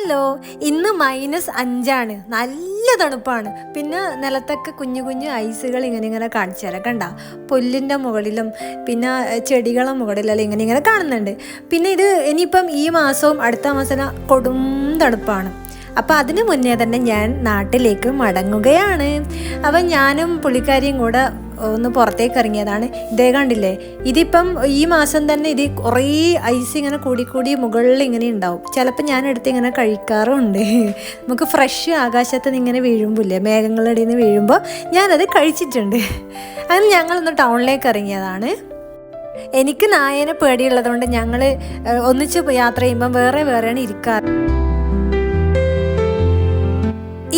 Hello, ഇന്ന് -5 നല്ല തണുപ്പാണ്. പിന്നെ നിലത്തൊക്കെ കുഞ്ഞു കുഞ്ഞു ഐസുകൾ ഇങ്ങനെ കാണിച്ചു തരാം. കണ്ട, പുല്ലിൻ്റെ മുകളിലും പിന്നെ ചെടികളുടെ മുകളിലെല്ലാം ഇങ്ങനെ കാണുന്നുണ്ട്. പിന്നെ ഇത് ഇനിയിപ്പം ഈ മാസവും അടുത്ത മാസം കൊടും തണുപ്പാണ്. അപ്പോൾ അതിന് മുന്നേ തന്നെ ഞാൻ നാട്ടിലേക്ക് മടങ്ങുകയാണ്. അപ്പം ഞാനും പുള്ളിക്കാരിയും കൂടെ ഒന്ന് പുറത്തേക്ക് ഇറങ്ങിയതാണ്. ഇതേ കണ്ടില്ലേ, ഇതിപ്പം ഈ മാസം തന്നെ ഇത് കുറേ ഐസ് ഇങ്ങനെ കൂടി മുകളിൽ ഇങ്ങനെ ഉണ്ടാവും. ചിലപ്പോൾ ഞാനെടുത്ത് ഇങ്ങനെ കഴിക്കാറുമുണ്ട്. നമുക്ക് ഫ്രഷ് ആകാശത്ത് നിന്ന് ഇങ്ങനെ വീഴുമ്പില്ലേ, മേഘങ്ങളുടെ ഇടയിൽ നിന്ന് വീഴുമ്പോൾ ഞാനത് കഴിച്ചിട്ടുണ്ട്. അങ്ങനെ ഞങ്ങളൊന്ന് ടൗണിലേക്ക് ഇറങ്ങിയതാണ്. എനിക്ക് നായേനെ പേടിയുള്ളതുകൊണ്ട് ഞങ്ങൾ ഒന്നിച്ച് യാത്ര ചെയ്യുമ്പം വേറെയാണ് ഇരിക്കാറ്.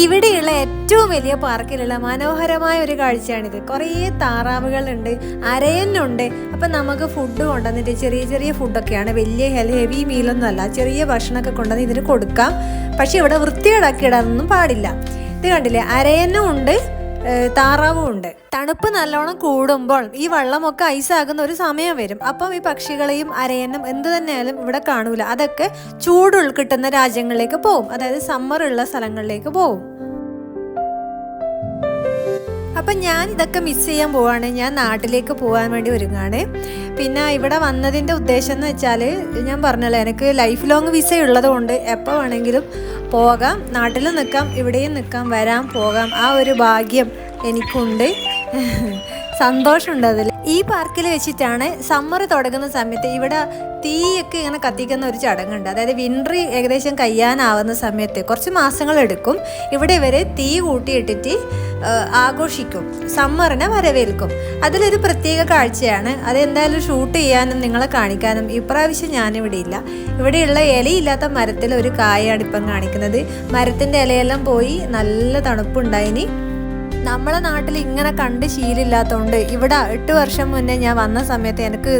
ഇവിടെയുള്ള ഏറ്റവും വലിയ പാർക്കിലുള്ള മനോഹരമായ ഒരു കാഴ്ചയാണിത്. കുറേ താറാവുകളുണ്ട്, അരയനുണ്ട്. അപ്പം നമുക്ക് ഫുഡ് കൊണ്ടുവന്നിട്ട് ചെറിയ ഫുഡൊക്കെയാണ്, വലിയ ഹെവി മീലൊന്നും അല്ല. ചെറിയ ഭക്ഷണമൊക്കെ കൊണ്ടുവന്ന് ഇതിന് കൊടുക്കാം. പക്ഷെ ഇവിടെ വൃത്തികേടാക്കി ഇടാനൊന്നും പാടില്ല. ഇത് കണ്ടില്ലേ, അരയനും ഉണ്ട്, താറാവും ഉണ്ട്. തണുപ്പ് നല്ലോണം കൂടുമ്പോൾ ഈ വെള്ളമൊക്കെ ഐസാകുന്ന ഒരു സമയം വരും. അപ്പം ഈ പക്ഷികളെയും അരയനും എന്ത് തന്നെയായാലും ഇവിടെ കാണൂല. അതൊക്കെ ചൂട് കിട്ടുന്ന രാജ്യങ്ങളിലേക്ക് പോകും, അതായത് സമ്മറുള്ള സ്ഥലങ്ങളിലേക്ക് പോകും. അപ്പം ഞാൻ ഇതൊക്കെ മിസ് ചെയ്യാൻ പോവാണ്. ഞാൻ നാട്ടിലേക്ക് പോകാൻ വേണ്ടി ഒരുങ്ങാണ്. പിന്നെ ഇവിടെ വന്നതിൻ്റെ ഉദ്ദേശം എന്ന് വെച്ചാൽ, ഞാൻ പറഞ്ഞല്ലോ, എനിക്ക് ലൈഫ് ലോങ് വിസ ഉള്ളത് കൊണ്ട് എപ്പോൾ വേണമെങ്കിലും പോകാം, നാട്ടിലും നിൽക്കാം, ഇവിടെയും നിൽക്കാം, വരാം, പോകാം. ആ ഒരു ഭാഗ്യം എനിക്കുണ്ട്, സന്തോഷമുണ്ട് അതിൽ. ഈ പാർക്കിൽ വെച്ചിട്ടാണ് സമ്മർ തുടങ്ങുന്ന സമയത്ത് ഇവിടെ തീയൊക്കെ ഇങ്ങനെ കത്തിക്കുന്ന ഒരു ചടങ്ങുണ്ട്. അതായത് വിൻ്റർ ഏകദേശം കഴിയാനാവുന്ന സമയത്ത് കുറച്ച് മാസങ്ങളെടുക്കും. ഇവിടെ ഇവരെ തീ കൂട്ടിയിട്ടിട്ട് ആഘോഷിക്കും, സമ്മറിനെ വരവേൽക്കും. അതിലൊരു പ്രത്യേക കാഴ്ചയാണ്. അതെന്തായാലും ഷൂട്ട് ചെയ്യാനും നിങ്ങളെ കാണിക്കാനും ഇപ്രാവശ്യം ഞാനിവിടെ ഇല്ല. ഇവിടെയുള്ള ഇലയില്ലാത്ത മരത്തിൽ ഒരു കായാണ് ഇപ്പം കാണിക്കുന്നത്. മരത്തിൻ്റെ ഇലയെല്ലാം പോയി നല്ല തണുപ്പുണ്ടായിനി. നമ്മളെ നാട്ടിൽ ഇങ്ങനെ കണ്ട് ശീലമില്ലാത്തതുകൊണ്ട് ഇവിടെ 8 വർഷം മുന്നേ ഞാൻ വന്ന സമയത്ത് എനിക്ക്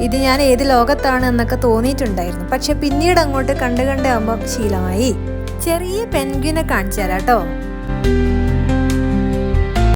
ഇത് ഞാൻ ഏത് ലോകത്താണ് എന്നൊക്കെ തോന്നിയിട്ടുണ്ടായിരുന്നു. പക്ഷെ പിന്നീട് അങ്ങോട്ട് കണ്ട് ആകുമ്പം ശീലമായി. ചെറിയ പെൻഗ്വിനെ കാണിച്ചു തരാം കേട്ടോ.